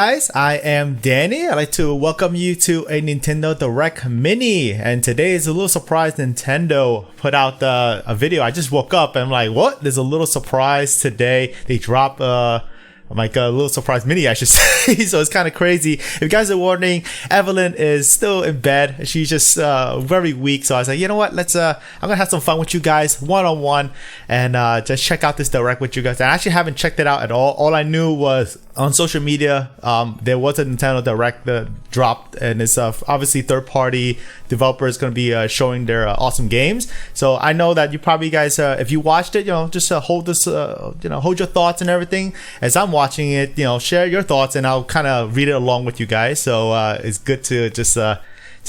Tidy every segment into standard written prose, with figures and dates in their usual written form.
Guys, I am Danny. I'd like to welcome you to a Nintendo Direct Mini, and today is a little surprise. Nintendo put out a video. I just woke up and I'm like, what? There's a little surprise today. They dropped like a little surprise mini, I should say. So it's kind of crazy. If you guys are wondering, Evelyn is still in bed. She's just very weak. So I was like, you know what? I'm gonna have some fun with you guys one-on-one and just check out this Direct with you guys. I actually haven't checked it out at all. All I knew was on social media there was a Nintendo Direct that dropped, and it's obviously third-party developers going to be showing their awesome games. So I know that you probably guys, if you watched it, just hold this, hold your thoughts and everything as I'm watching it. Share your thoughts, and I'll kind of read it along with you guys. So it's good to just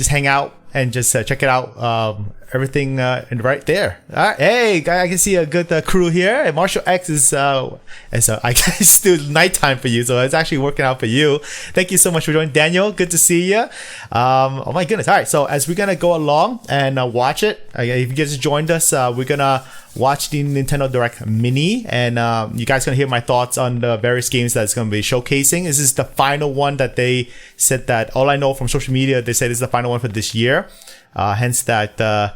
hang out and just check it out. Everything right there. All right. Hey, I can see a good crew here. And Marshall X is I guess still nighttime for you, so it's actually working out for you. Thank you so much for joining, Daniel. Good to see you. Oh my goodness. All right. So as we're gonna go along and watch it, if you guys joined us, we're gonna watch the Nintendo Direct Mini, and you guys gonna hear my thoughts on the various games that's gonna be showcasing. This is the final one that they said that. All I know from social media, they said this is the final one for this year. Hence that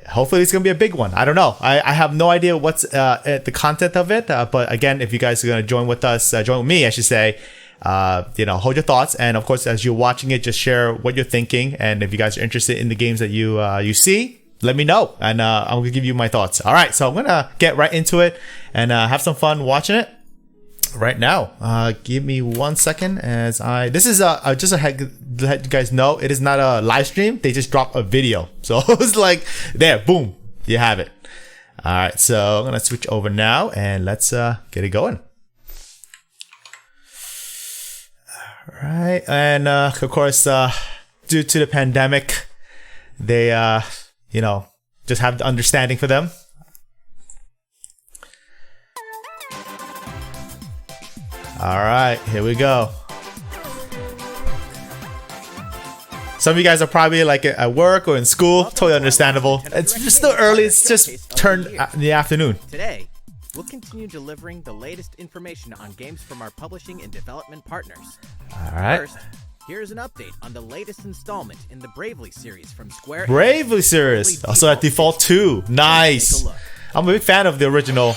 hopefully it's gonna be a big one. I don't know. I have no idea what's the content of it. But again, if you guys are gonna join with us, join with me, I should say. Hold your thoughts, and of course, as you're watching it, just share what you're thinking. And if you guys are interested in the games that you see, let me know, and I'm gonna give you my thoughts. All right, so I'm gonna get right into it and have some fun watching it right now. Give me 1 second as this is just let you guys know, it is not a live stream. They just dropped a video, so it's like there, boom, you have it. All right, so I'm gonna switch over now and let's get it going. All right, and of course, due to the pandemic, they just have the understanding for them. All right, here we go. Some of you guys are probably like at work or in school. Totally understandable. It's just still early. It's just turned in the afternoon. Today, we'll continue delivering the latest information on games from our publishing and development partners. All right. First, here's an update on the latest installment in the Bravely series from Square. Bravely series. Also at Default 2. Nice. I'm a big fan of the original.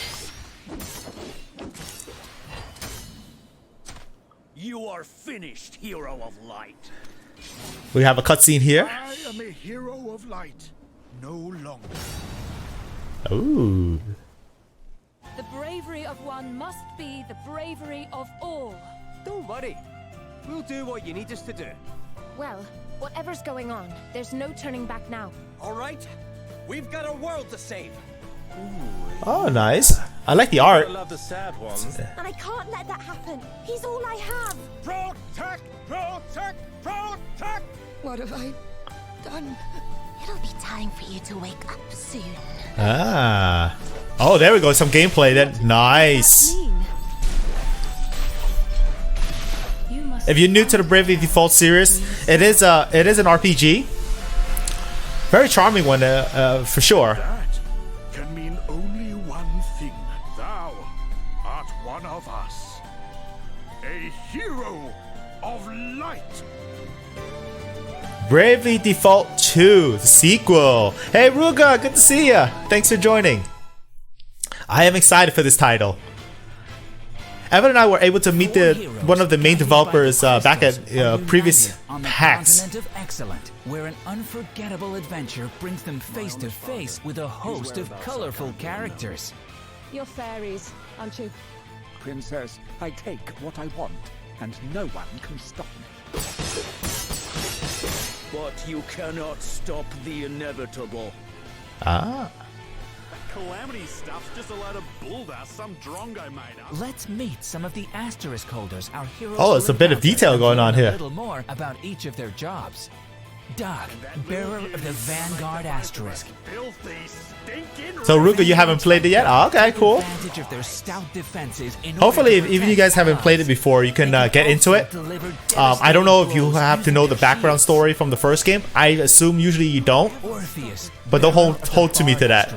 You are finished, hero of light. We have a cutscene here. I am a hero of light, no longer. Ooh. The bravery of one must be the bravery of all. Don't worry. We'll do what you need us to do. Well, whatever's going on, there's no turning back now. All right? We've got a world to save. Oh, nice. I like the art. I love the sad ones. And I can't let that happen. He's all I have. Protect! Protect! Protect! What have I done? It'll be time for you to wake up soon. Ah. Oh, there we go. Some gameplay then. Nice. If you're new to the Bravely Default series, it is an RPG. Very charming one, for sure. That can mean only one thing. Thou art one of us. A hero of light. Bravely Default 2, the sequel. Hey Ruga, good to see ya. Thanks for joining. I am excited for this title. Evan and I were able to meet one of the main developers back at previous PAX. Of excellent, where an unforgettable adventure brings them face to face with a host of colorful characters. You're fairies, aren't you? Princess, I take what I want, and no one can stop me. But you cannot stop the inevitable. Ah. Calamity stuff's just a load of bull that some drongo made up. Let's meet some of the asterisk holders our heroes. Oh, it's a bit of detail going on here. A little more about each of their jobs. Doug, bearer of the Vanguard Asterisk. So Ruga, you haven't played it yet? Oh, okay, cool. Hopefully, if even you guys haven't played it before, you can get into it. I don't know if you have to know the background story from the first game. I assume usually you don't, but don't hold to me to that.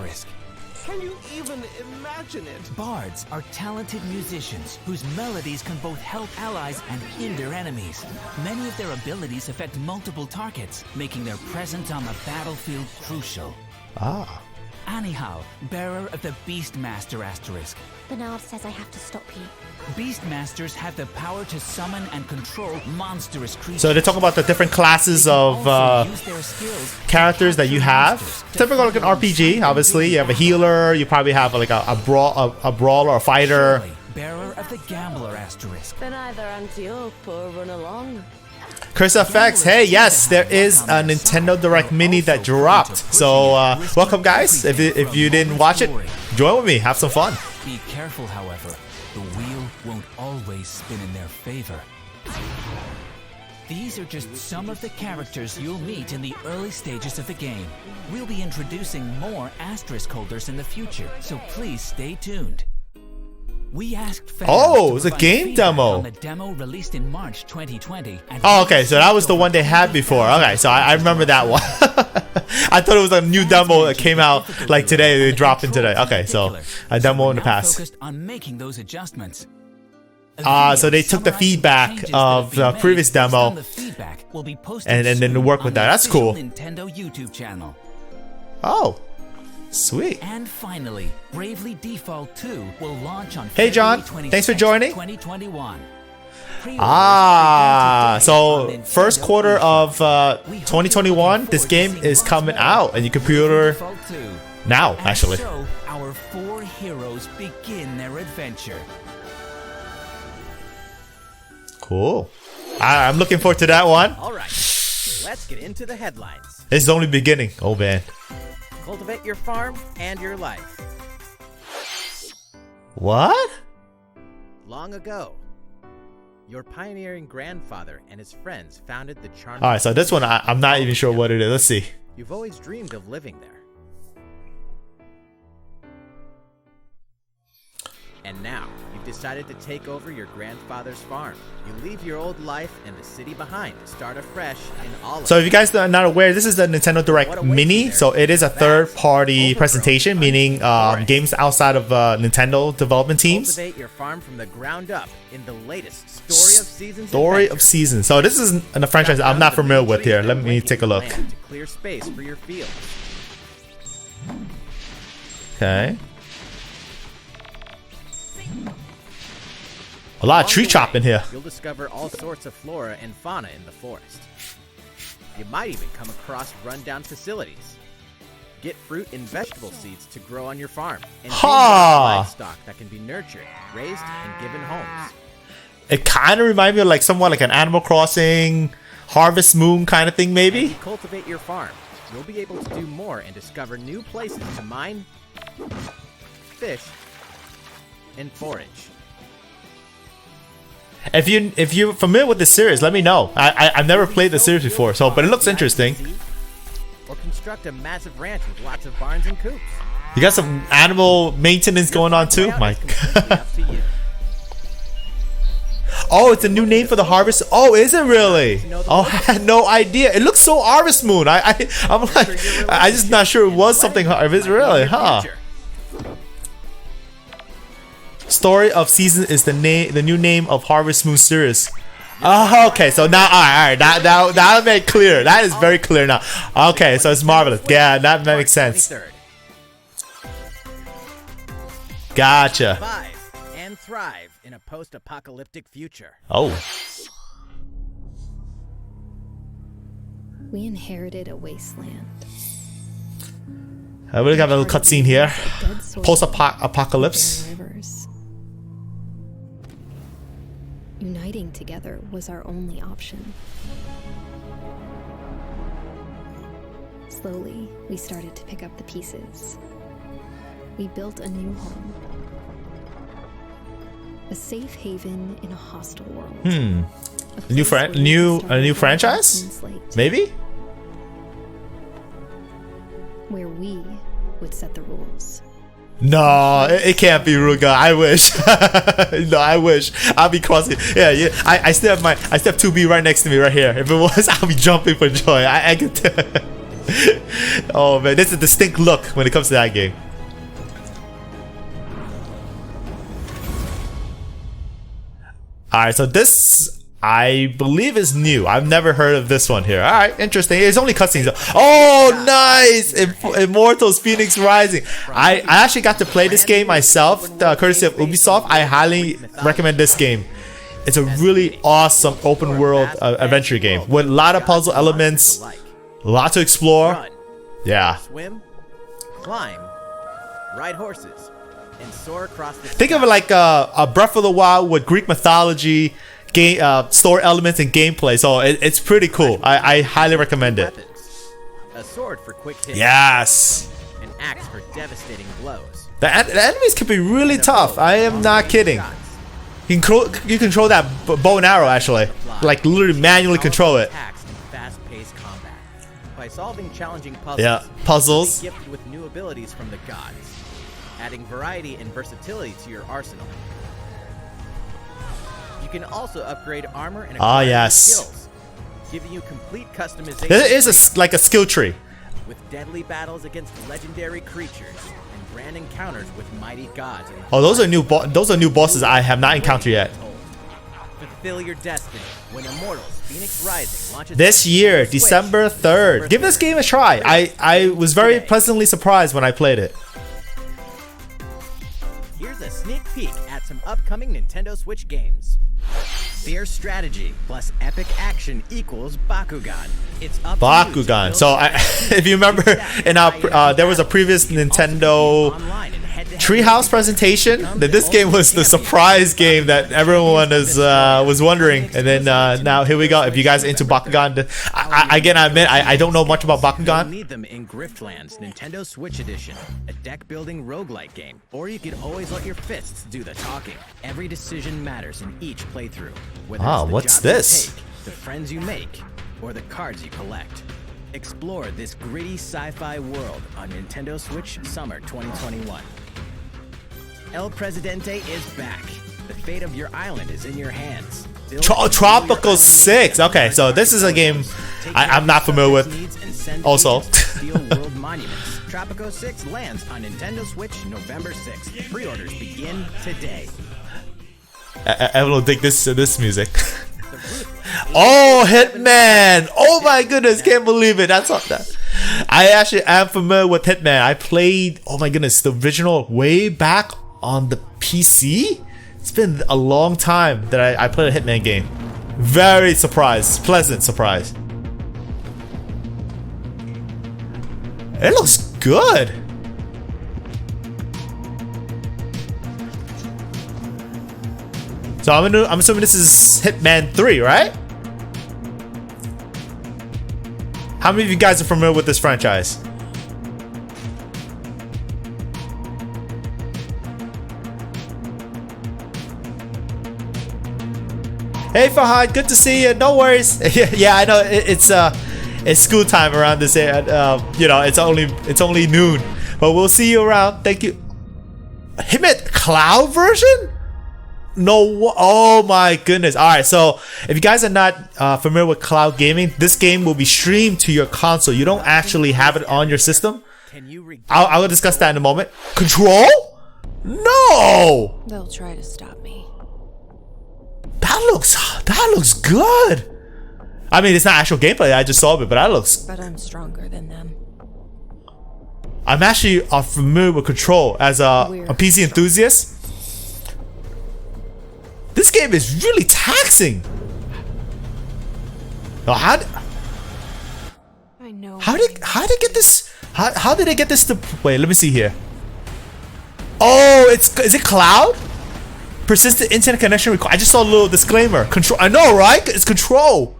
Can you even imagine it? bards are talented musicians whose melodies can both help allies and hinder enemies. Many of their abilities affect multiple targets, making their presence on the battlefield crucial. Ah. Anyhow, bearer of the Beastmaster asterisk. Bernard says I have to stop you. Beastmasters have the power to summon and control monstrous creatures. So they talk about the different classes of characters that you have. Typical like an RPG, obviously. You have a healer, you probably have like a brawler, a fighter. Bearer of the Gambler asterisk. Then either Antiope or run along. Chris FX, hey, yes, there is a Nintendo Direct Mini that dropped. So welcome guys. If you didn't watch it, join with me, have some fun. Be careful, however. The wheel won't always spin in their favor. These are just some of the characters you'll meet in the early stages of the game. We'll be introducing more asterisk holders in the future, so please stay tuned. We asked fans oh, it was a game demo. On the demo released in March 2020. Oh, okay, so that was the one they had before. Okay, so I remember that one. I thought it was a new demo that came out like today. They dropped in today. Okay, so a demo in the past. Focused on making those adjustments. So they took the feedback of the previous demo and then work with that. That's cool. Nintendo YouTube channel. Oh. Sweet. And finally, Bravely Default 2 will launch on Hey John, thanks for joining. 2021. So first quarter of 2021, this game is coming out on your computer now, actually. So our 4 heroes begin their adventure. Cool. I'm looking forward to that one. All right, let's get into the headlines. It's the only beginning. Oh man. Cultivate your farm and your life. What? Long ago, your pioneering grandfather and his friends founded the charming... Alright, so this one, I'm not even sure what it is. Let's see. You've always dreamed of living there. And now, you've decided to take over your grandfather's farm. You leave your old life and the city behind to start afresh in all of So if you guys are not aware, this is the Nintendo Direct Mini. So it is a third-party presentation, meaning games outside of Nintendo development teams. Cultivate your farm from the ground up in the latest Story of Seasons. Story of Seasons. So this is a franchise I'm not familiar with here. Let me take a look. To clear space for your field. Okay. A lot of tree chopping here. You'll discover all sorts of flora and fauna in the forest. You might even come across rundown facilities. Get fruit and vegetable seeds to grow on your farm. And livestock that can be nurtured, raised, and given homes. It kind of reminds me of like somewhat like an Animal Crossing, Harvest Moon kind of thing, maybe. As you cultivate your farm, you'll be able to do more and discover new places to mine, fish, and forage. If you're familiar with this series, let me know. I've never played the series before, so but it looks interesting. Or construct a massive ranch with lots of barns and coops. You got some animal maintenance going on too, Mike. Oh, it's a new name for the harvest. Oh, is it really? Oh, I had no idea. It looks so Harvest Moon. I'm like, I just not sure it was something. If it's really, huh? Story of Season is the new name of Harvest Moon series. Oh, okay. So now, all right. That made clear. That is very clear now. Okay, so it's marvelous. Yeah, that makes sense. Gotcha. Survive and thrive in a post-apocalyptic future. Oh. We inherited a wasteland. I really got a little cutscene here. Post-apocalypse. Uniting together was our only option. Slowly, we started to pick up the pieces. We built a new home. A safe haven in a hostile world. A new franchise? Maybe? Where we would set the rules. No, it can't be Ruga. I wish. No, I wish. I'll be crossing. Yeah. I still have 2B right next to me right here. If it was, I'll be jumping for joy. I can tell. Oh man, this is a distinct look when it comes to that game. Alright, so this, I believe, is new. I've never heard of this one here. Alright, interesting. It's only cutscenes. Oh, nice! Immortals Fenyx Rising. I actually got to play this game myself, courtesy of Ubisoft. I highly recommend this game. It's a really awesome open world adventure game with a lot of puzzle elements, a lot to explore. Yeah. Swim, climb, ride horses, and soar across the Think of it like a Breath of the Wild with Greek mythology, game story elements, and gameplay. So it's pretty cool. I highly recommend it. A sword for quick hits. Yes. An axe for devastating blows. The enemies can be really tough. I am not kidding. You control that bow and arrow actually, like literally manually control it. Fast-paced combat. By solving challenging puzzles, Yeah, puzzles. you can be gifted with new abilities from the gods, adding variety and versatility to your arsenal. You can also upgrade armor and acquire new skills, giving you complete customization. There is like a skill tree. With deadly battles against legendary creatures and grand encounters with mighty gods. Oh, those are new bosses I have not encountered yet. Fulfill your destiny when Immortals Fenyx Rising launches This year, December 3rd. Give this game a try. I was very pleasantly surprised when I played it. Here's a sneak peek at some upcoming Nintendo Switch games. Fierce strategy plus epic action equals Bakugan. It's up Bakugan. So if you remember, in our there was a previous Nintendo Treehouse presentation that this game was the surprise game that everyone was wondering, and then now here we go. If you guys are into Bakugan, again I admit I don't know much about Bakugan. You'll need them in Griftlands Nintendo Switch Edition, a deck-building roguelike game. Or you could always let your fists do the talking. Every decision matters in each playthrough. Whether it's the what's jobs you this? take, the friends you make, or the cards you collect. Explore this gritty sci-fi world on Nintendo Switch Summer 2021. El Presidente is back. The fate of your island is in your hands. Tropical 6. Okay, so this is a game I'm not familiar with. Also, World Monuments. Tropico 6 lands on Nintendo Switch November 6th. Pre-orders begin today. Everyone will dig this music. Oh, Hitman! Oh my goodness, can't believe it. That's not that. I actually am familiar with Hitman. I played, oh my goodness, the original way back on the PC. It's been a long time that I played a Hitman game. Very surprised, pleasant surprise. It looks good. So I'm assuming this is Hitman 3, right? How many of you guys are familiar with this franchise? Hey Fahad, good to see you. No worries. Yeah, I know it's school time around this area. You know, it's only noon, but we'll see you around. Thank you. Hitman Cloud version? No, oh my goodness. Alright, so if you guys are not familiar with cloud gaming, this game will be streamed to your console. You don't actually have it on your system. I will discuss that in a moment. Control? No! They'll try to stop me. That looks good. I mean, it's not actual gameplay, I just saw it, but that looks... But I'm stronger than them. I'm actually familiar with Control as a PC enthusiast. This game is really taxing. Oh, how did they get this? How did they get this to? Wait, let me see here. Oh, is it cloud? Persistent internet connection required. I just saw a little disclaimer. Control. I know, right? It's Control.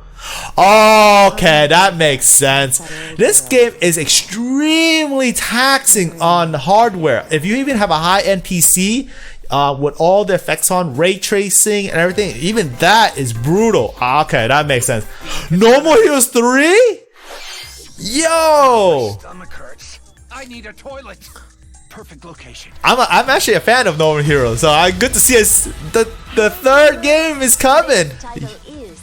Okay, that makes sense. This game is extremely taxing on hardware. If you even have a high-end PC. With all the effects on ray tracing and everything, even that is brutal. Okay, that makes sense. No More Heroes 3? Yo! I need a toilet. Perfect location. I'm actually a fan of No More Heroes, so good to see us. The third game is coming. Title is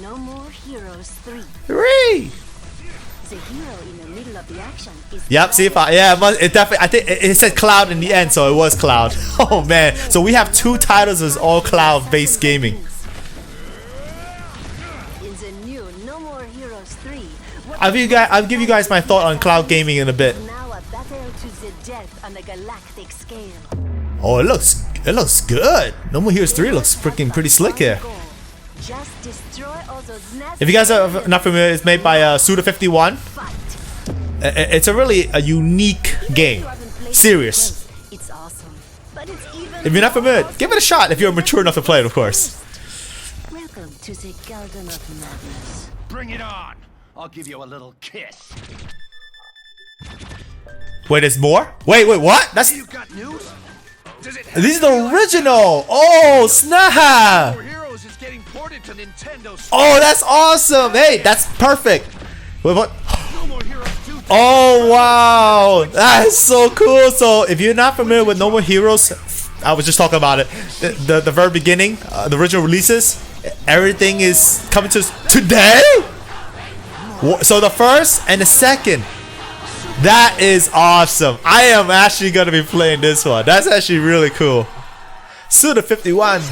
No More Heroes 3. 3. The hero in the middle of the action is. Yep, see if it definitely. I think it said Cloud in the end, so it was Cloud. Oh man, so we have two titles as all cloud-based gaming. in the new No More Heroes 3. I'll give you guys my thought on cloud gaming in a bit. Now a battle to the death on a galactic scale. Oh, it looks good. No More Heroes 3 looks freaking pretty slick here. Just destroy all those If you guys are not familiar, it's made by Suda51. It's a really unique game. Serious. It's awesome. But it's even If you're not familiar, give it a shot if you're mature enough to play it, of course. Welcome to the Garden of Madness. Bring it on. I'll give you a little kiss. Wait, there's more? Wait, what? That's You got news? Does it This is the original! Oh, snap! Heroes is getting ported to Nintendo Switch. Oh, that's awesome! Hey, that's perfect! Wait, what? No More Heroes 2. Oh, wow! That is so cool! So, if you're not familiar with No More Heroes, I was just talking about it. The very beginning, the original releases, everything is coming to today? So, the first and the second. That is awesome. I am actually going to be playing this one. That's actually really cool. Suda51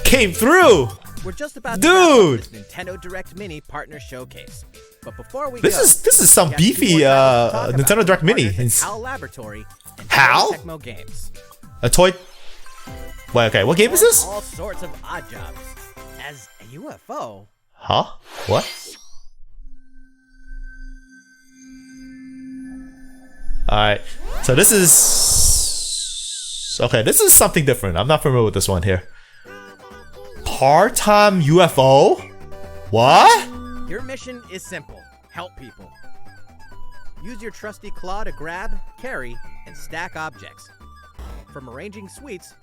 came through. We're just about Dude. to wrap up this Nintendo Direct Mini partner showcase. But before we This go, is some we have two beefy more titles to talk Nintendo about. Direct Mini. Partners in HAL Laboratory and HAL? Tecmo Games. A toy. Wait, okay. What game is this? All sorts of odd jobs. As a UFO, Huh? What? Alright. So this is... Okay, this is something different. I'm not familiar with this one here. Part-time UFO? What? your mission is simple. Help people. Use your trusty claw to grab, carry, and stack objects. From arranging sweets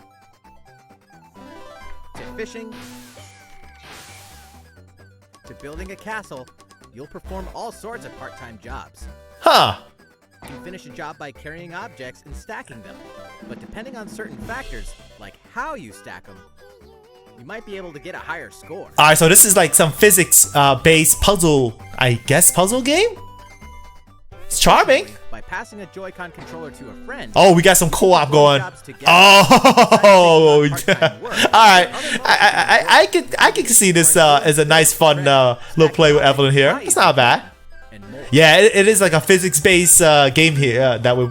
to fishing to building a castle, you'll perform all sorts of part-time jobs. Huh. You can finish a job by carrying objects and stacking them, but depending on certain factors, like how you stack them, you might be able to get a higher score. Alright, so this is like some physics-based puzzle, I guess, puzzle game? It's charming. By passing a Joy-Con controller to a friend. Oh, we got some co-op going. Oh, alright. I can see this as a nice, fun little play with Evelyn here. It's not bad. Yeah, it is like a physics-based game here that we.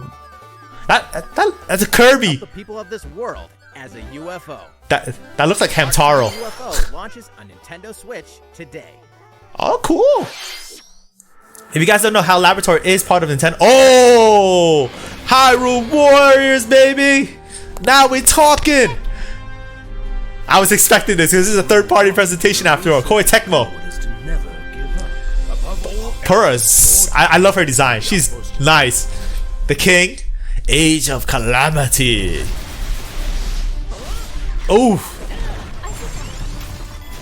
That's a Kirby. The people of this world as a UFO. That looks like Hamtaro. UFO launches on Nintendo Switch today. Oh, cool. If you guys don't know, HAL Laboratory is part of Nintendo. Oh, Hyrule Warriors, baby. Now we're talking. I was expecting this because this is a third-party presentation after all. Koei Tecmo. Purus. I love her design. She's nice. The King. Age of Calamity. Ooh.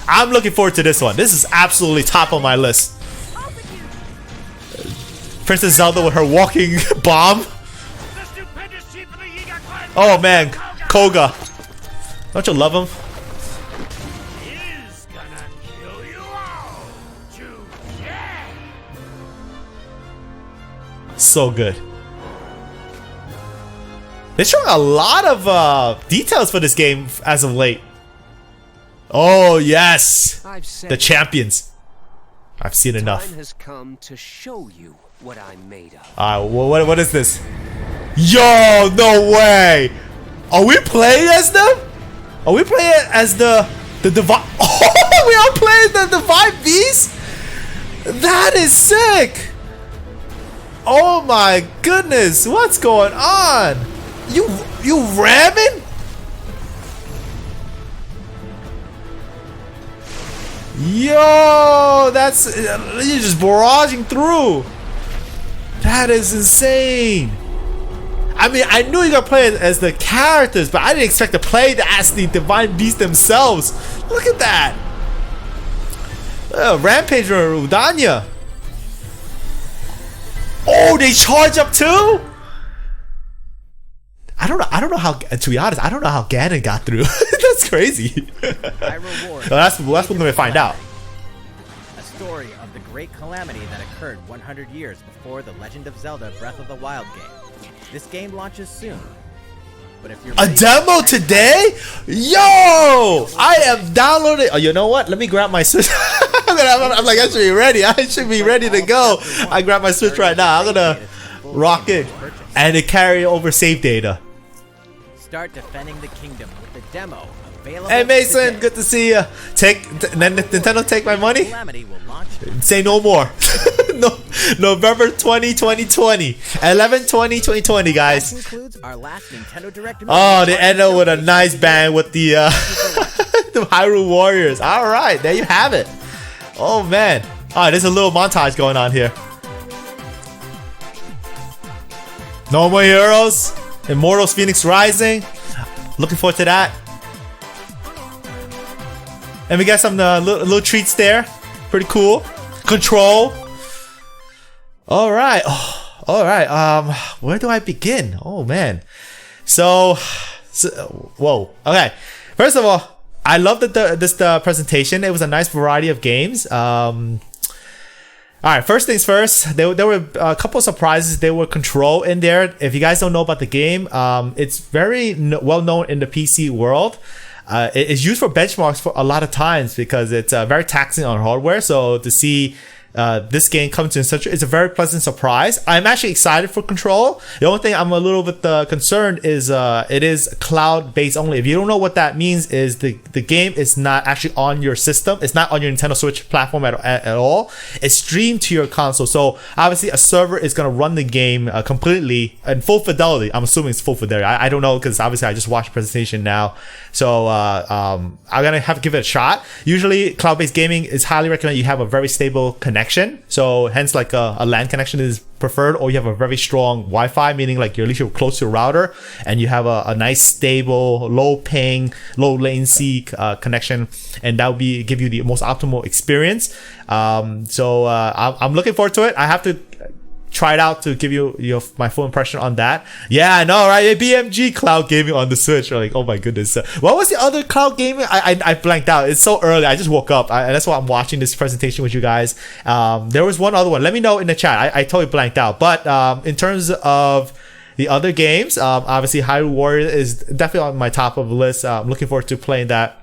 I'm looking forward to this one. This is absolutely top on my list. Princess Zelda with her walking bomb. Oh man, Koga. Don't you love him? So good. They're showing a lot of details for this game as of late. Oh yes, the champions. I've seen enough. Time has come to show you what I'm made of. What is this? Yo, no way. Are we playing as them? Are we playing as the divine? Oh, we are playing the divine beast. That is sick. Oh my goodness, what's going on? You ramming? Yo, that's you're just barraging through. That is insane. I mean, I knew you were playing as the characters, but I didn't expect to play as the divine beasts themselves. Look at that. Rampage or Udanya. Oh, they charge up too? I don't know how, to be honest, I don't know how Ganon got through. That's crazy. That's what we're gonna find out. A story of the great calamity that occurred 100 years before The Legend of Zelda Breath of the Wild game. This game launches soon. But if you're a demo today? Yo! I am downloading. Oh, you know what? Let me grab my Switch. I'm like, I should be ready. I should be ready to go. I grab my Switch right now. I'm gonna rock it, and it carry over save data. Start defending the kingdom with the demo available. Hey Mason, today. good to see you. Nintendo take my money. Calamity will launch. Say no more. No, November 2020, 11/20/2020, guys. That concludes our last Nintendo Direct. Oh, they ended with a nice band with the the Hyrule Warriors. All right, there you have it. Oh man. All right, there's a little montage going on here. No More Heroes, Immortals, Fenyx Rising. Looking forward to that. And we got some little treats there. Pretty cool. Control. All right. Oh, all right. Where do I begin? Oh man. So whoa. Okay. First of all, I love this presentation. It was a nice variety of games. All right, first things first, there were a couple of surprises. There were Control in there. If you guys don't know about the game, it's very well known in the PC world. It's used for benchmarks for a lot of times because it's very taxing on hardware. So to see this game come to such, it's a very pleasant surprise. I'm actually excited for Control. The only thing I'm a little bit concerned is it is cloud based only. If you don't know what that means, is the game is not actually on your system. It's not on your Nintendo Switch platform at all. It's streamed to your console. So obviously a server is going to run the game completely in full fidelity. I'm assuming it's full fidelity. I don't know because obviously I just watched the presentation now. So I'm gonna have to give it a shot. Usually cloud-based gaming is highly recommended you have a very stable connection. So hence like a LAN connection is preferred, or you have a very strong Wi-Fi, meaning like you're at least you're close to a router and you have a nice stable, low ping, low latency connection, and that will give you the most optimal experience. So I'm looking forward to it. I have to try it out to give you my full impression on that. Yeah, I know, right? BMG cloud gaming on the Switch. Like, oh my goodness. What was the other cloud gaming? I blanked out. It's so early. I just woke up. And that's why I'm watching this presentation with you guys. There was one other one. Let me know in the chat. I totally blanked out. But in terms of the other games, obviously Hyrule Warriors is definitely on my top of the list. I'm looking forward to playing that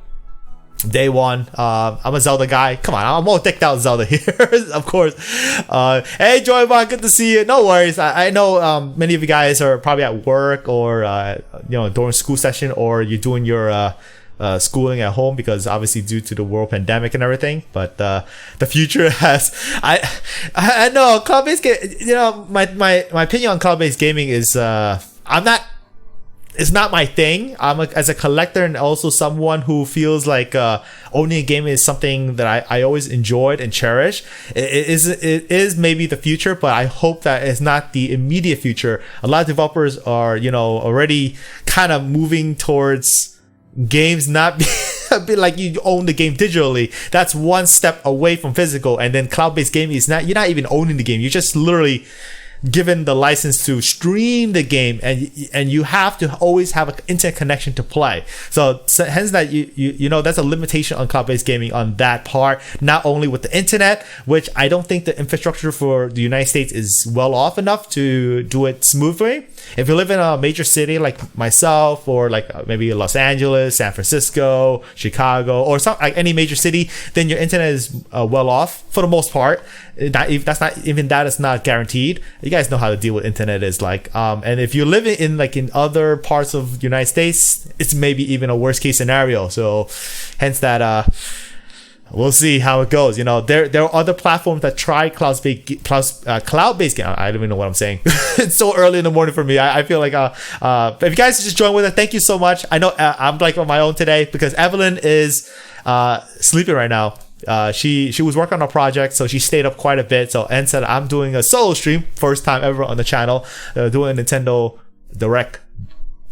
day one. I'm a Zelda guy. Come on, I'm all decked out Zelda here, of course. Hey Joybot, good to see you. No worries. I know many of you guys are probably at work or during school session, or you're doing your schooling at home because obviously due to the world pandemic and everything. But the future has I know cloud-based my opinion on cloud-based gaming is it's not my thing. As a collector and also someone who feels like owning a game is something that I always enjoyed and cherished. It is maybe the future, but I hope that it's not the immediate future. A lot of developers are already kind of moving towards games not a bit like you own the game digitally. That's one step away from physical, and then cloud-based gaming is you're not even owning the game. You're just literally given the license to stream the game, and you have to always have an internet connection to play. So hence that you know that's a limitation on cloud-based gaming on that part. Not only with the internet, which I don't think the infrastructure for the United States is well off enough to do it smoothly. If you live in a major city like myself, or like maybe Los Angeles, San Francisco, Chicago, or any major city, then your internet is well off for the most part. That's not guaranteed. You guys know how to deal with internet is like. And if you're living in other parts of the United States, it's maybe even a worst case scenario. So hence that we'll see how it goes. There are other platforms that try cloud-based game. I don't even know what I'm saying. It's so early in the morning for me. I feel like if you guys just join with us, thank you so much. I know I'm like on my own today because Evelyn is sleeping right now. She was working on a project, so she stayed up quite a bit. So and said I'm doing a solo stream, first time ever on the channel, doing a Nintendo Direct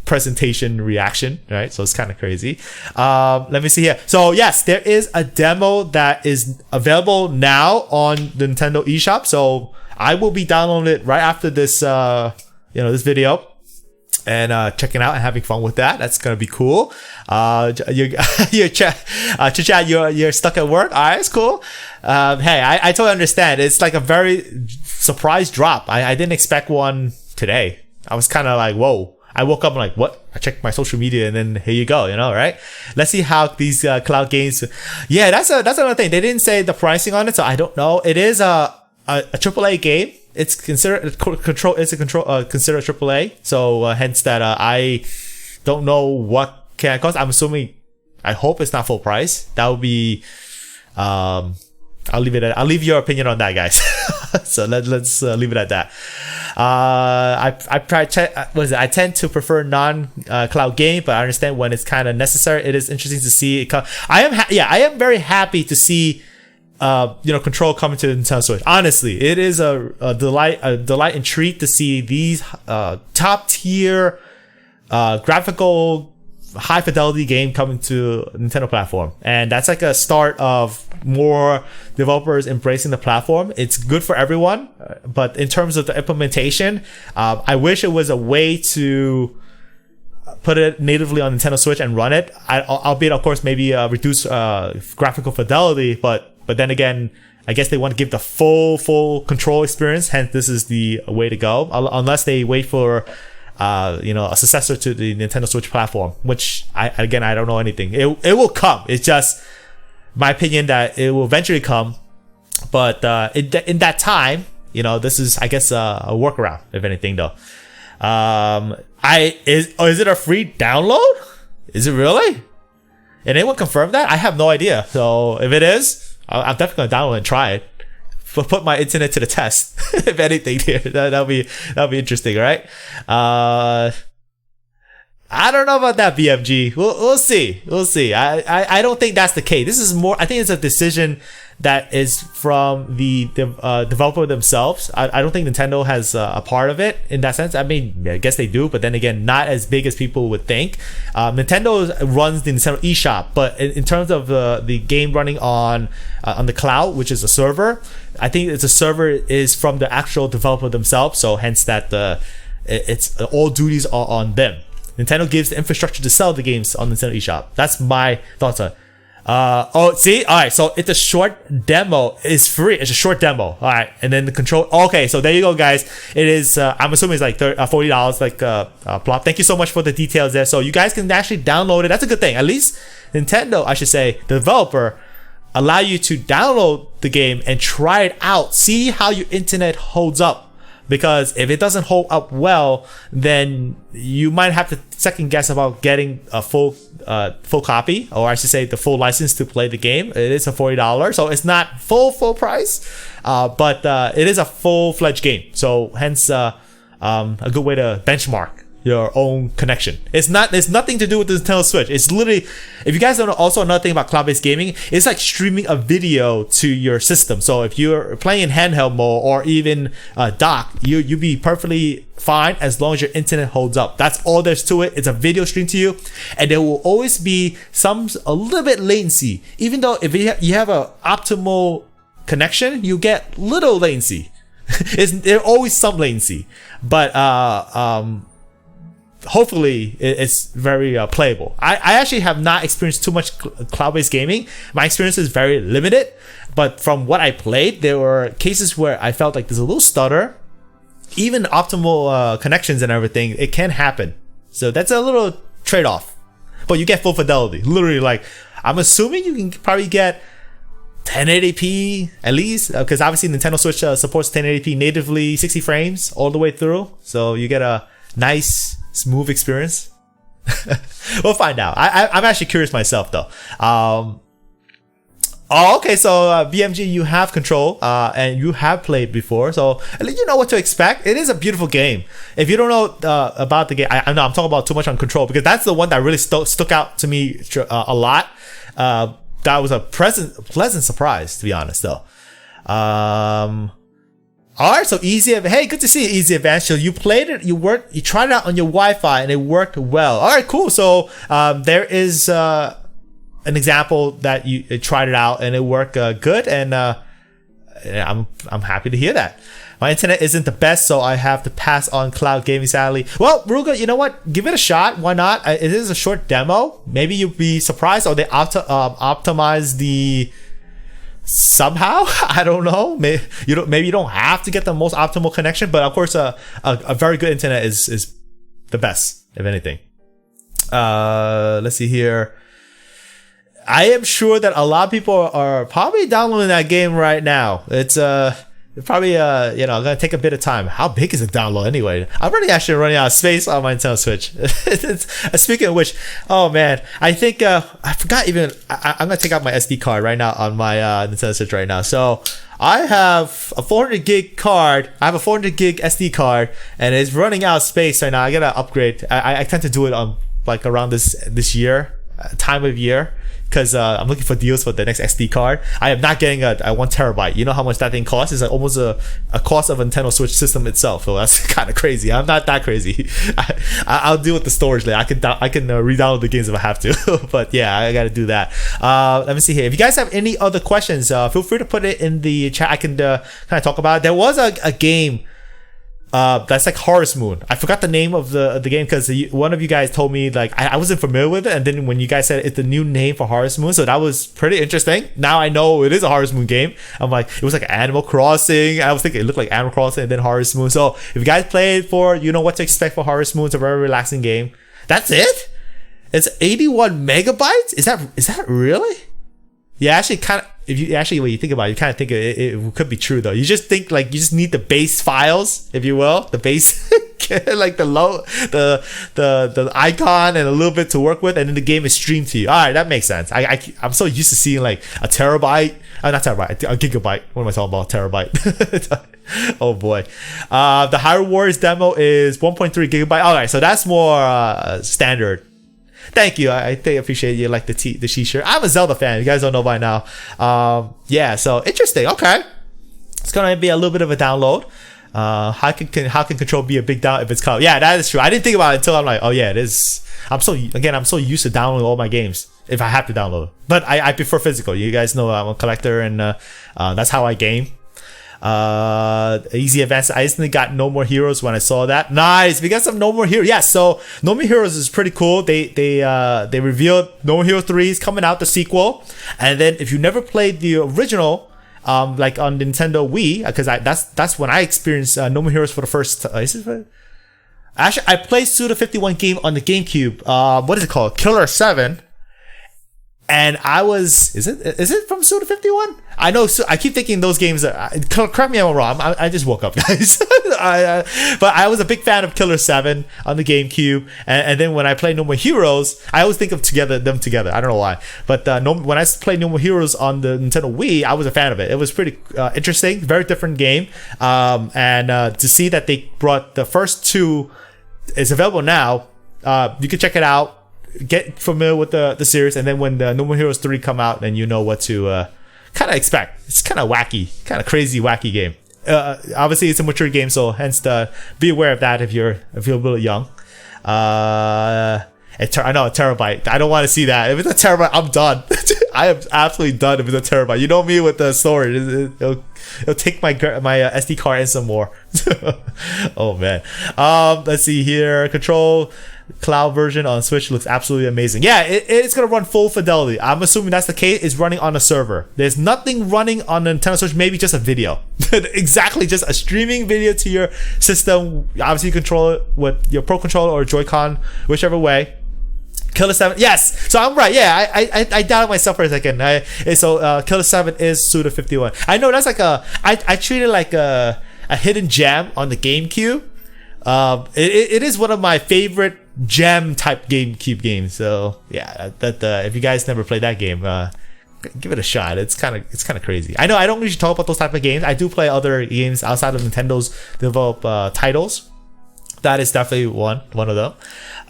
presentation reaction, right? So it's kind of crazy. Let me see here. So yes, there is a demo that is available now on the Nintendo eShop. So I will be downloading it right after this this video and checking out and having fun with that. That's gonna be cool. You're stuck at work. All right, it's cool. Hey, I totally understand. It's like a very surprise drop. I didn't expect one today. I was kind of like, whoa. I woke up and like, what? I checked my social media and then here you go, right? Let's see how these cloud games. Yeah, that's another thing. They didn't say the pricing on it, so I don't know. It is a AAA game. It's considered considered AAA. So hence that I don't know what can it cost. I'm assuming. I hope it's not full price. That would be. I'll leave your opinion on that, guys. So let's leave it at that. I tend to prefer non-cloud game, but I understand when it's kind of necessary. It is interesting to see it come. I am very happy to see Control coming to the Nintendo Switch. Honestly, it is a delight and treat to see these top tier graphical high fidelity game coming to Nintendo platform, and that's like a start of more developers embracing the platform. It's good for everyone, but in terms of the implementation, I wish it was a way to put it natively on Nintendo Switch and run it. Albeit, of course, maybe reduce graphical fidelity, but then again, I guess they want to give the full control experience. Hence, this is the way to go. Unless they wait for a successor to the Nintendo Switch platform, which I don't know anything. It will come. It's just my opinion that it will eventually come. But in that time, this is, I guess, a workaround, if anything, though. Is it a free download? Is it really? And anyone confirm that? I have no idea. So if it is, I'm definitely gonna download and try it. But put my internet to the test, if anything. Here, that'll be interesting, right? I don't know about that, BMG. We'll see. I don't think that's the case. This is more. I think it's a decision that is from the developer themselves. I don't think Nintendo has a part of it in that sense. I mean, I guess they do, but then again, not as big as people would think. Nintendo runs the Nintendo eShop, but in terms of the game running on the cloud, which is a server, I think it's a server is from the actual developer themselves. So hence that it's all duties are on them. Nintendo gives the infrastructure to sell the games on Nintendo eShop. That's my thoughts on it. See? Alright, so it's a short demo. It's free. It's a short demo. Alright, and then the control. Okay, so there you go, guys. It is, I'm assuming it's like $40, like, plop. Thank you so much for the details there. So you guys can actually download it. That's a good thing. At least Nintendo, I should say, the developer, allow you to download the game and try it out. See how your internet holds up. Because if it doesn't hold up well, then you might have to second guess about getting a full copy, or I should say the full license to play the game. It is a $40, so it's not full price, but it is a full-fledged game. So hence a good way to benchmark your own connection. There's nothing to do with the Nintendo Switch. It's literally, if you guys don't know, also another thing about cloud-based gaming, it's like streaming a video to your system. So if you're playing in handheld mode or even dock, you'll be perfectly fine as long as your internet holds up. That's all there's to it. It's a video stream to you, and there will always be a little bit latency. Even though if you have a optimal connection, you get little latency. There's always some latency, but hopefully it's very playable. I actually have not experienced too much cloud-based gaming. My experience is very limited, but from what I played, there were cases where I felt like there's a little stutter. Even optimal connections and everything, it can happen. So that's a little trade-off, but you get full fidelity. Literally, like, I'm assuming you can probably get 1080p at least, because obviously Nintendo Switch supports 1080p natively, 60 frames all the way through, so you get a nice smooth experience. We'll find out. I'm actually curious myself, though. Okay, so BMG, you have Control, and you have played before, so you know what to expect. It is a beautiful game. If you don't know about the game, I know I'm talking about too much on Control, because that's the one that really stuck out to me a lot. That was a pleasant surprise, to be honest, though. Alright, so Easy. Hey, good to see you, Easy Advance. So you played it, you tried it out on your Wi-Fi, and it worked well. Alright, cool. So there is an example that you tried it out and it worked good, and I'm happy to hear that. My internet isn't the best, so I have to pass on cloud gaming, sadly. Well, Ruga, you know what? Give it a shot. Why not? It is a short demo. Maybe you'll be surprised, or they optimize the somehow. I don't know. Maybe you don't have to get the most optimal connection, but of course, a very good internet is the best. if anything. Let's see here. I am sure that a lot of people are probably downloading that game right now. It's probably gonna take a bit of time. How big is the download anyway? I'm already actually running out of space on my Nintendo Switch. Speaking of which, oh man, I think I forgot even. I'm gonna take out my SD card right now on my Nintendo Switch right now. So I have a 400 gig card. I have a 400 gig SD card, and it's running out of space right now. I gotta upgrade. I tend to do it on like around this year, time of year. Because I'm looking for deals for the next SD card. I am not getting a 1 terabyte. You know how much that thing costs? It's like almost a cost of a Nintendo Switch system itself. So that's kind of crazy. I'm not that crazy. I'll deal with the storage later. I can re-download the games if I have to. But yeah, I got to do that. Let me see here. If you guys have any other questions, feel free to put it in the chat. I can kind of talk about it. There was a game. That's like Harvest Moon. I forgot the name of the game because one of you guys told me like I wasn't familiar with it, and then when you guys said it's the new name for Harvest Moon, so that was pretty interesting. Now I know it is a Harvest Moon game. I'm like, it was like Animal Crossing. I was thinking it looked like Animal Crossing and then Harvest Moon. So if you guys played for, you know what to expect for Harvest Moon. It's a very relaxing game. That's it. It's 81 megabytes. Is that really? Yeah, actually, kind of. If you actually, when you think about it, you kind of think it could be true though. You just think like you just need the base files, if you will, the base, like the icon and a little bit to work with, and then the game is streamed to you. All right, that makes sense. I'm so used to seeing like a terabyte, not terabyte, a gigabyte. What am I talking about? Terabyte. Oh boy. The Hyrule Warriors demo is 1.3 gigabyte. All right, so that's more standard. Thank you. I appreciate you like the t-shirt. I'm a Zelda fan. You guys don't know by now. Yeah, so interesting. Okay. It's gonna be a little bit of a download. How can Control be a big down if it's cloud? Yeah, that is true. I didn't think about it until I'm like, oh yeah, it is. I'm so used to downloading all my games if I have to download. But I prefer physical. You guys know I'm a collector, and that's how I game. Easy advance. I instantly got No More Heroes when I saw that. Nice, because of No More Heroes. Yeah, so No More Heroes is pretty cool. They revealed No More Heroes 3 is coming out, the sequel. And then if you never played the original, like on Nintendo Wii, because that's when I experienced No More Heroes for the first time. Actually, I played Suda 51 game on the GameCube. What is it called? Killer 7. And I was, is it from Suda 51? I know, I keep thinking those games are, correct me if I'm wrong, I just woke up, guys. But I was a big fan of Killer 7 on the GameCube, and then when I played No More Heroes, I always think of them together, I don't know why. But when I played No More Heroes on the Nintendo Wii, I was a fan of it. It was pretty interesting, very different game. And to see that they brought the first two, it's available now, you can check it out. Get familiar with the series, and then when the No More Heroes 3 come out, then you know what to kind of expect. It's kind of wacky, kind of crazy, wacky game. Obviously, it's a mature game, so hence be aware of that if you're a little young. I know, a terabyte. I don't want to see that. If it's a terabyte, I'm done. I am absolutely done if it's a terabyte. You know me with the storage. It'll take my SD card and some more. Oh man. Let's see here. Control cloud version on Switch looks absolutely amazing. Yeah, it's gonna run full fidelity. I'm assuming that's the case. It's running on a server. There's nothing running on the Nintendo Switch. Maybe just a video. Exactly, just a streaming video to your system. Obviously, you control it with your Pro Controller or Joy-Con, whichever way. Killer 7, yes. So I'm right. Yeah, I doubted myself for a second. So Killer 7 is Suda 51. I know that's like I treat it like a hidden gem on the GameCube. It is one of my favorite gem type GameCube games. So yeah, if you guys never played that game, give it a shot. It's kind of crazy. I know I don't usually talk about those type of games. I do play other games outside of Nintendo's developed titles. That is definitely one of them.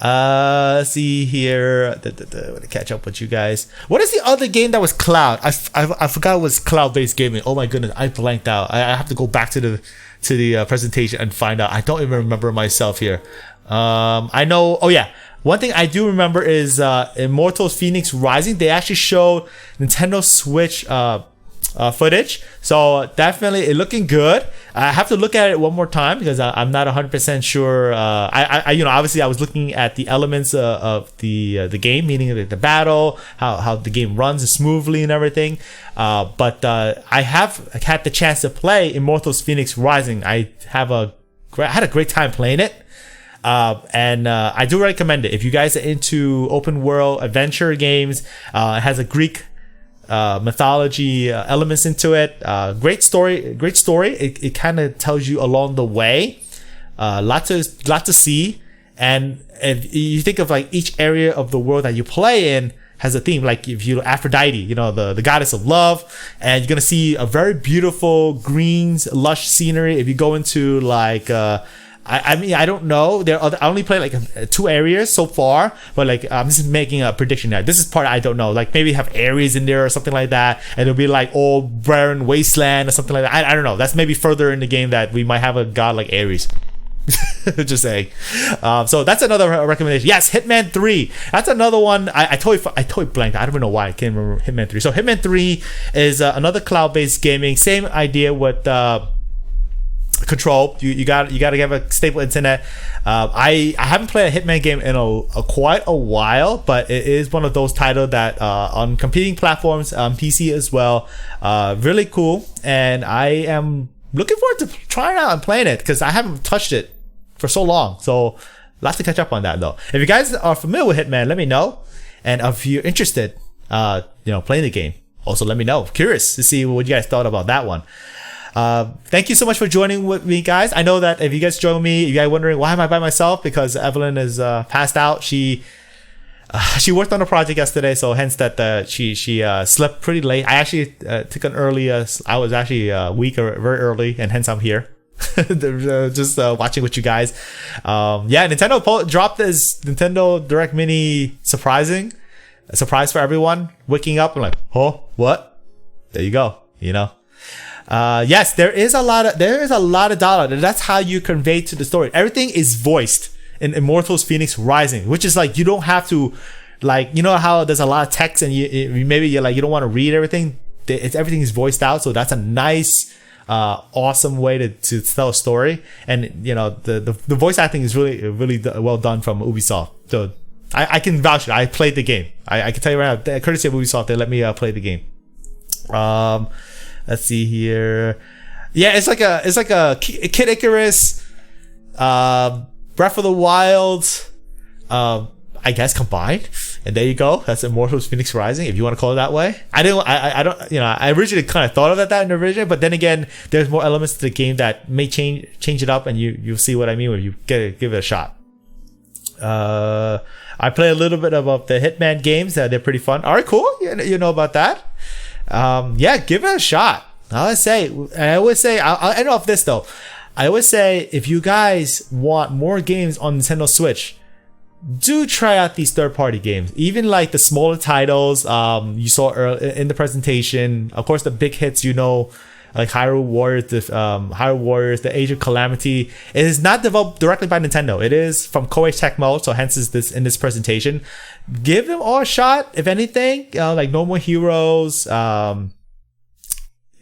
Let's see here. Let me catch up with you guys. What is the other game that was cloud? I forgot it was cloud-based gaming. Oh my goodness, I blanked out. I have to go back to the presentation and find out. I don't even remember myself here. I know. Oh yeah. One thing I do remember is Immortals Fenyx Rising. They actually showed Nintendo Switch footage, so definitely it looking good. I have to look at it one more time because I'm not 100% sure. I obviously I was looking at the elements of the game, meaning the battle, how the game runs smoothly and everything. But I have had the chance to play Immortals Fenyx Rising. I had a great time playing it. And I do recommend it if you guys are into open world adventure games. It has a Greek mythology elements into it. Great story. It kind of tells you along the way. Lot to see. And if you think of like each area of the world that you play in has a theme, like if you Aphrodite, you know, the goddess of love, and you're gonna see a very beautiful greens, lush scenery. If you go into like I mean, I don't know. I only played like 2 areas so far, but like I'm just making a prediction now. This is part I don't know. Like maybe have Ares in there or something like that, and it'll be like all barren wasteland or something like that. I don't know. That's maybe further in the game that we might have a god like Ares. Just saying. So that's another recommendation. Yes, Hitman 3. That's another one. I totally blanked. I don't even know why I can't remember Hitman 3. So Hitman 3 is another cloud-based gaming. Same idea with Control. You got to have a stable internet. I haven't played a Hitman game in quite a while, but it is one of those titles that on competing platforms, PC as well. Really cool, and I am looking forward to trying out and playing it because I haven't touched it for so long. So lots to catch up on that though. If you guys are familiar with Hitman, let me know, and if you're interested, playing the game, also let me know. Curious to see what you guys thought about that one. Thank you so much for joining with me, guys. I know that if you guys join me, you guys wondering why am I by myself, because Evelyn is passed out. She worked on a project yesterday, so hence that she slept pretty late. I actually took an early. I was actually a week or very early, and hence I'm here, just watching with you guys. Nintendo dropped this Nintendo Direct Mini a surprise for everyone. Waking up, I'm like, oh, what? There you go. You know. Yes, there is a lot of dialogue, and that's how you convey to the story. Everything is voiced in Immortals Fenyx Rising, which is like you don't have to, like, you know how there's a lot of text and you maybe you're like you don't want to read everything. Everything is voiced out, so that's a nice, awesome way to tell a story. And you know the voice acting is really well done from Ubisoft. So I can vouch it. I played the game. I can tell you right now, courtesy of Ubisoft, they let me play the game. Let's see here. Yeah, it's like a Kid Icarus, Breath of the Wild, I guess combined. And there you go. That's Immortals Fenyx Rising, if you want to call it that way. I don't, I originally kind of thought of that in the original, but then again, there's more elements to the game that may change it up, and you'll see what I mean when you give it a shot. I play a little bit about the Hitman games. They're pretty fun. All right, cool. You know about that. Give it a shot. I always say, I know of this though. I always say, if you guys want more games on Nintendo Switch, do try out these third-party games. Even like the smaller titles, you saw in the presentation. Of course, the big hits, like Hyrule Warriors, the Age of Calamity. It is not developed directly by Nintendo. It is from Koei Tecmo, so hence is this in this presentation. Give them all a shot, if anything. Like No More Heroes.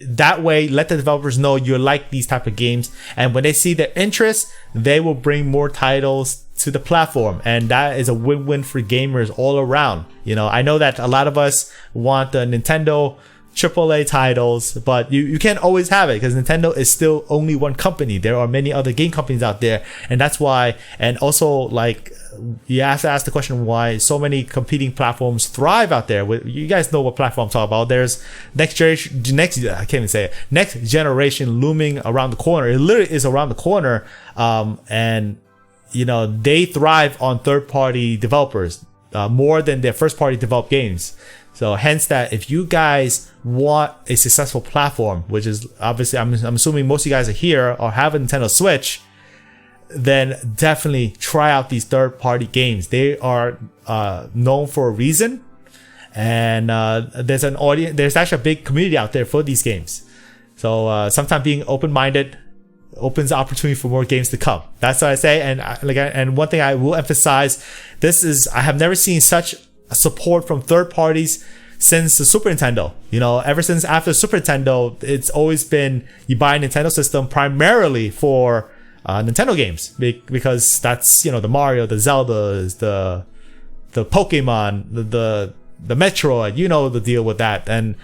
That way, let the developers know you like these type of games, and when they see their interest, they will bring more titles to the platform, and that is a win-win for gamers all around. I know that a lot of us want the Nintendo AAA titles, but you can't always have it because Nintendo is still only one company. There are many other game companies out there, and that's why. And also, like, you have to ask the question why so many competing platforms thrive out there. You guys know what platform I'm talking about. There's next generation looming around the corner. It literally is around the corner, and they thrive on third-party developers more than their first-party developed games. So hence that if you guys want a successful platform, which is obviously, I'm assuming most of you guys are here or have a Nintendo Switch, then definitely try out these third-party games. They are known for a reason, and there's an audience. There's actually a big community out there for these games. So sometimes being open-minded opens the opportunity for more games to come. That's what I say. And one thing I will emphasize: I have never seen such support from third parties since the Super Nintendo. Ever since after Super Nintendo, it's always been you buy a Nintendo system primarily for Nintendo games, because that's the Mario, the Zeldas, the Pokemon, the Metroid. The deal with that. And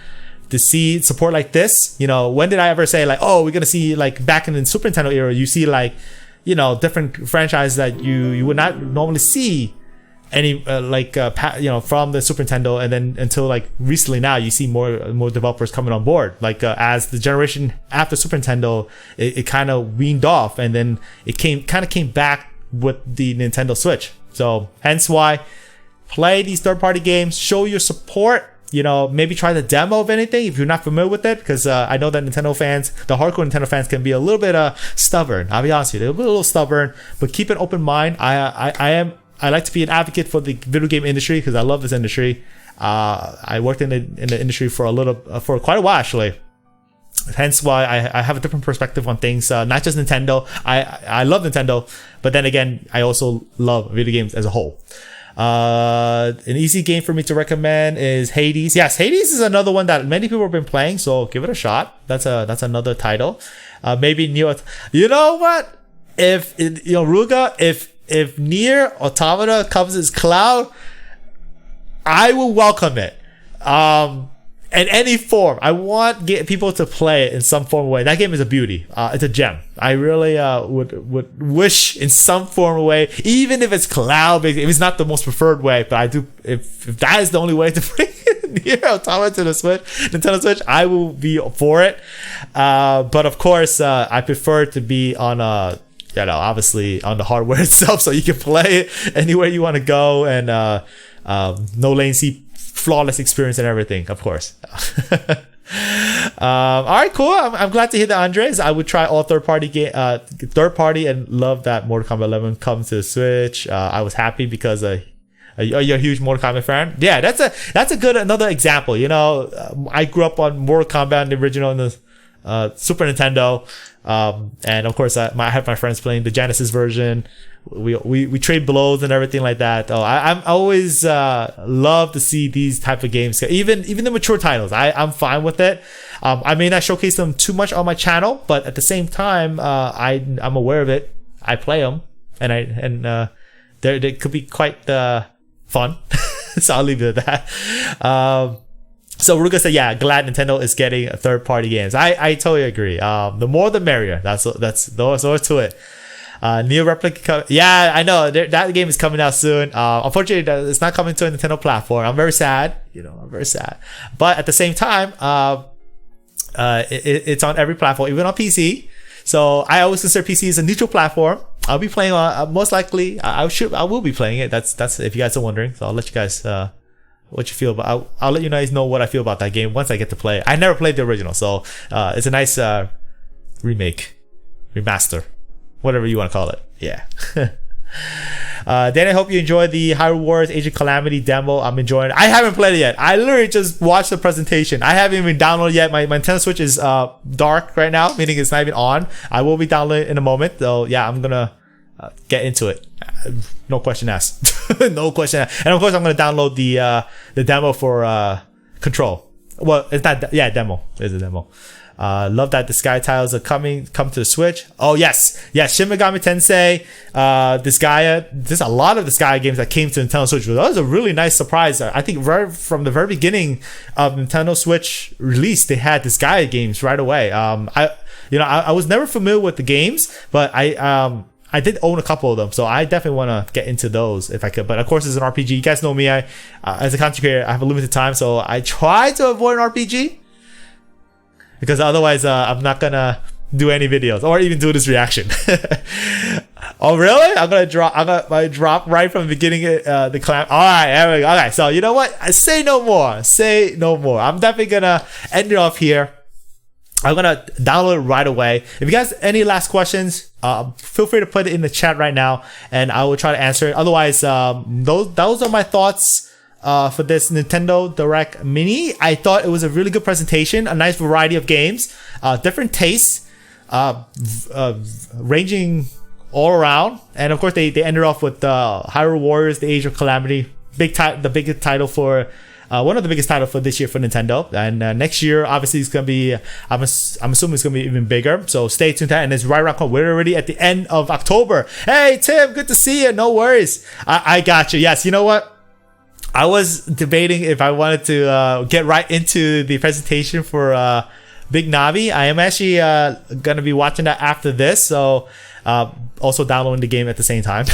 to see support like this, when did I ever say like, oh, we're gonna see, like, back in the Super Nintendo era, you see like different franchises that you would not normally see any from the Super Nintendo, and then until like recently now you see more developers coming on board, like as the generation after Super Nintendo it kind of weaned off, and then it came back with the Nintendo Switch. So hence why play these third-party games, show your support, maybe try the demo of anything if you're not familiar with it, because I know that Nintendo fans, the hardcore Nintendo fans, can be a little bit stubborn. I'll be honest with you, they're a little stubborn, but keep an open mind. I like to be an advocate for the video game industry because I love this industry. I worked in the industry for quite a while actually. Hence why I have a different perspective on things. Not just Nintendo. I love Nintendo, but then again, I also love video games as a whole. An easy game for me to recommend is Hades. Yes, Hades is another one that many people have been playing, so give it a shot. That's another title. Maybe Neo. You know what? If Ruga, if Nier Automata comes as Cloud, I will welcome it. In any form. I want people to play it in some form of way. That game is a beauty. It's a gem. I really would wish in some form of way, even if it's cloud based, if it's not the most preferred way, but I do, if that is the only way to bring Nier Automata to the Switch, Nintendo Switch, I will be for it. But of course, I prefer to be on obviously on the hardware itself, so you can play it anywhere you want to go, and no latency, flawless experience and everything, of course. All right, cool. I'm glad to hear that, Andres. I would try all third party and love that Mortal Kombat 11 comes to the Switch. I was happy because you're a huge Mortal Kombat fan. Yeah, that's a good another example. I grew up on Mortal Kombat, the original, in the Super Nintendo, and of course I have my friends playing the Genesis version. We trade blows and everything like that. I'm always love to see these type of games, even the mature titles. I'm fine with it. I may not showcase them too much on my channel, but at the same time, I'm aware of it. I play them, and they could be quite fun. So I'll leave it at that. So we're gonna say, yeah, glad Nintendo is getting third-party games. I totally agree. The more the merrier. That's to it. Neo Replica, yeah, I know that game is coming out soon. Unfortunately, it's not coming to a Nintendo platform. I'm very sad. I'm very sad. But at the same time, it's on every platform, even on PC. So I always consider PC as a neutral platform. I'll be playing on most likely. I will be playing it. That's if you guys are wondering. So I'll let you guys what you feel about. I'll let you guys know what I feel about that game once I get to play it. I never played the original, so it's a nice remake, remaster, whatever you want to call it. Yeah. Dan, I hope you enjoyed the Hyrule Warriors Age of Calamity demo. I'm enjoying it. I haven't played it yet. I literally just watched the presentation. I haven't even downloaded yet. My Nintendo Switch is dark right now, meaning it's not even on. I will be downloading it in a moment. So yeah, I'm gonna get into it. No question asked. No question asked. And of course, I'm gonna download the demo for Control. Well, it's not. Yeah, demo. It's a demo. Love that the Sky titles are come to the Switch. Oh yes, Shin Megami Tensei, Disgaea. There's a lot of the Disgaea games that came to Nintendo Switch. That was a really nice surprise. I think right from the very beginning of Nintendo Switch release, they had Disgaea games right away. I was never familiar with the games, but I did own a couple of them, so I definitely want to get into those if I could. But of course, it's an RPG. You guys know me. As a content creator, I have a limited time, so I try to avoid an RPG. Because otherwise, I'm not gonna do any videos or even do this reaction. Oh, really? I'm gonna drop right from the beginning. The clam. All right, there we go. Okay, so you know what? I say no more. Say no more. I'm definitely gonna end it off here. I'm gonna download it right away. If you guys any last questions, feel free to put it in the chat right now, and I will try to answer it. Otherwise, those are my thoughts. For this Nintendo Direct Mini. I thought it was a really good presentation, a nice variety of games, different tastes, ranging all around. And of course, they ended off with Hyrule Warriors: The Age of Calamity, the biggest title for one of the biggest titles for this year for Nintendo. And next year, obviously, it's gonna be. I'm assuming it's gonna be even bigger. So stay tuned to that. And it's right around corner. We're already at the end of October. Hey Tim, good to see you. No worries. I got you. Yes, you know what? I was debating if I wanted to get right into the presentation for Big Navi. I am actually gonna be watching that after this, so also downloading the game at the same time.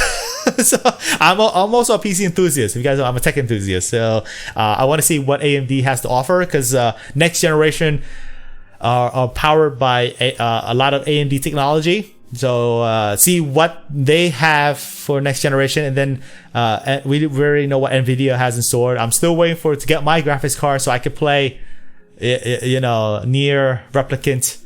So I'm also a PC enthusiast. If you guys know, I'm a tech enthusiast, so I want to see what AMD has to offer, because next generation are powered by a lot of AMD technology. So see what they have for next generation, and then we already know what Nvidia has in store. I'm still waiting for it to get my graphics card so I could play, you know, Near Replicant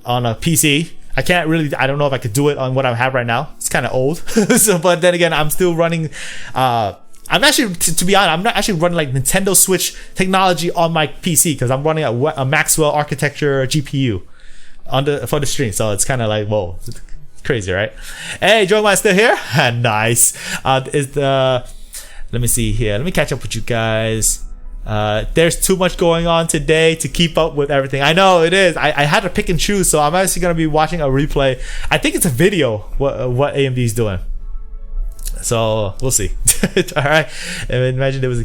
on a PC. I don't know if I could do it on what I have right now. It's kind of old. So, but then again, I'm still running. I'm actually, to be honest, I'm not actually running like Nintendo Switch technology on my PC, because I'm running a Maxwell architecture GPU for the stream. So it's kind of like, whoa, it's crazy, right? Hey, Joe, am I still here? Nice. Let me see here. Let me catch up with you guys. There's too much going on today to keep up with everything. I know it is. I had to pick and choose, so I'm actually going to be watching a replay. I think it's a video what AMD is doing. So we'll see. All right. Imagine there was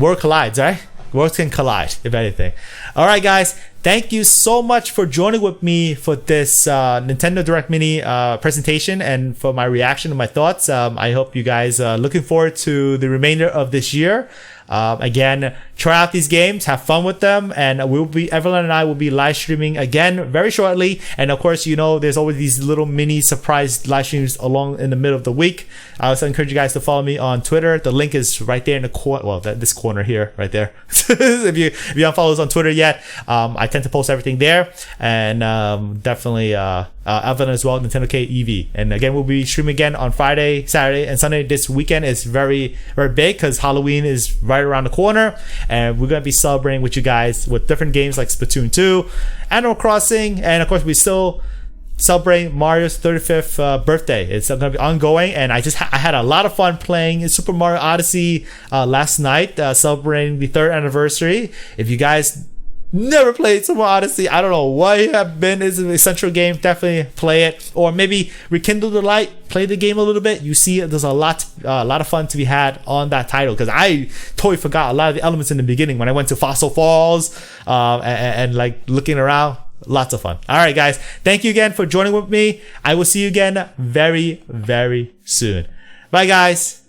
world collides, right? Worlds can collide, if anything. All right, guys. Thank you so much for joining with me for this Nintendo Direct Mini presentation, and for my reaction and my thoughts. I hope you guys are looking forward to the remainder of this year. Again, try out these games, have fun with them, and Evelyn and I will be live streaming again very shortly. And of course, you know, there's always these little mini surprise live streams along in the middle of the week. I also encourage you guys to follow me on Twitter. The link is right there in the corner. Well, this corner here, right there. If you don't follow us on Twitter yet, I tend to post everything there, and definitely Evelyn as well, Nintendo K EV. And again, we'll be streaming again on Friday, Saturday, and Sunday. This weekend is very, very big because Halloween is right around the corner, and we're gonna be celebrating with you guys with different games like Splatoon 2, Animal Crossing, and of course we still celebrating Mario's 35th birthday. It's gonna be ongoing, and I had a lot of fun playing Super Mario Odyssey last night, celebrating the 3rd anniversary. If you guys never played Super Mario Odyssey, I don't know why you have been. It's an essential game. Definitely play it, or maybe rekindle the light, play the game a little bit. You see, there's a lot of fun to be had on that title, because I totally forgot a lot of the elements in the beginning when I went to Fossil Falls and like looking around. Lots of fun. All right, guys, thank you again for joining with me. I will see you again very, very soon. Bye, guys.